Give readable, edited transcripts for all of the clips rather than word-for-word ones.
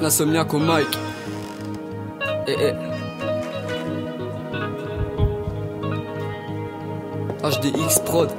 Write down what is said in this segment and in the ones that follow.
L'insomniaque au mic. HDX Prod.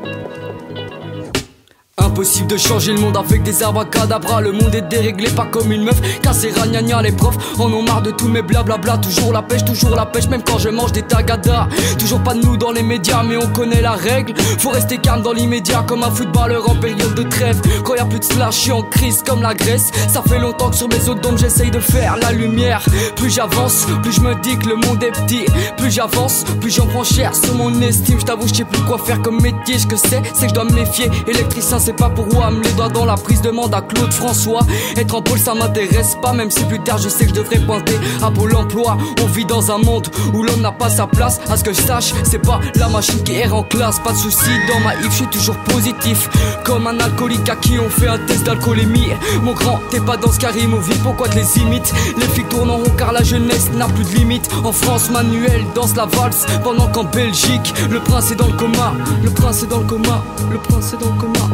Impossible de changer le monde avec des abracadabras. Le monde est déréglé, pas comme une meuf. Cassé ragnagna, les profs en ont marre de tous mes blablabla. Toujours la pêche, même quand je mange des tagadas. Toujours pas de nous dans les médias, mais on connaît la règle. Faut rester calme dans l'immédiat, comme un footballeur en période de trêve. Quand y a plus de slash, je suis en crise comme la Grèce. Ça fait longtemps que sur mes autres dômes j'essaye de faire la lumière. Plus j'avance, plus je me dis que le monde est petit. Plus j'avance, plus j'en prends cher sur mon estime. Je t'avoue, je sais plus quoi faire comme métier. Ce que c'est que je dois me méfier. Électricien, c'est pas pour WAM, les doigts dans la prise, demande à Claude François. Être en pôle ça m'intéresse pas, même si plus tard je sais que je devrais pointer à Pôle emploi. On vit dans un monde où l'homme n'a pas sa place. À ce que je sache, c'est pas la machine qui erre en classe. Pas de soucis dans ma if, je suis toujours positif. Comme un alcoolique à qui on fait un test d'alcoolémie. Mon grand, t'es pas dans ce carré mauvais, pourquoi te les imites? Les flics tournent en rond car la jeunesse n'a plus de limite. En France, Manuel danse la valse, pendant qu'en Belgique, le prince est dans le coma. Le prince est dans le coma, le prince est dans le coma.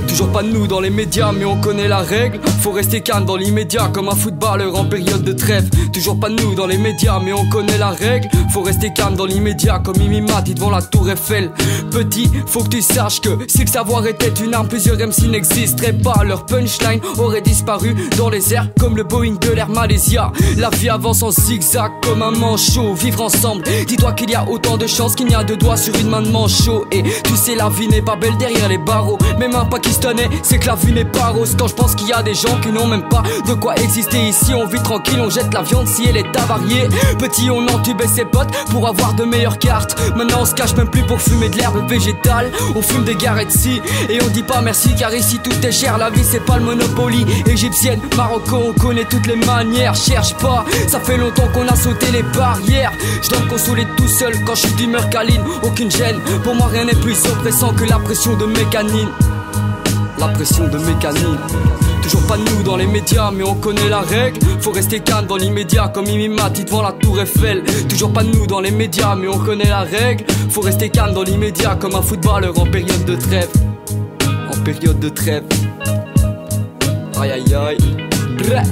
Toujours pas de nous dans les médias, mais on connaît la règle. Faut rester calme dans l'immédiat, comme un footballeur en période de trêve. Toujours pas de nous dans les médias, mais on connaît la règle. Faut rester calme dans l'immédiat, comme Mimi Mati devant la tour Eiffel. Petit, faut que tu saches que si le savoir était une arme, plusieurs MC n'existeraient pas. Leur punchline aurait disparu dans les airs, comme le Boeing de l'Air Malaysia. La vie avance en zigzag comme un manchot. Vivre ensemble, dis-toi qu'il y a autant de chances qu'il n'y a deux doigts sur une main de manchot. Et tu sais, la vie n'est pas belle derrière les barreaux. Même un pakistanais, c'est que la vie n'est pas rose. Quand je pense qu'il y a des gens qui n'ont même pas de quoi exister ici, on vit tranquille, on jette la viande si elle est avariée. Petit, on entubait ses potes pour avoir de meilleures cartes. Maintenant on se cache même plus pour fumer de l'herbe végétale. On fume des garettes si et on dit pas merci, car ici tout est cher. La vie c'est pas le Monopoly. Égyptienne, Marocain, on connaît toutes les manières. Cherche pas, ça fait longtemps qu'on a sauté les barrières. Je dois me consoler tout seul quand je suis d'humeur câline. Aucune gêne, pour moi rien n'est plus oppressant que la pression de mécanine. La pression de mécanine. Toujours pas de nous dans les médias, mais on connaît la règle. Faut rester calme dans l'immédiat, comme Mimi Mati devant la tour Eiffel. Toujours pas de nous dans les médias, mais on connaît la règle. Faut rester calme dans l'immédiat, comme un footballeur en période de trêve. En période de trêve. Aïe aïe aïe. Brrr.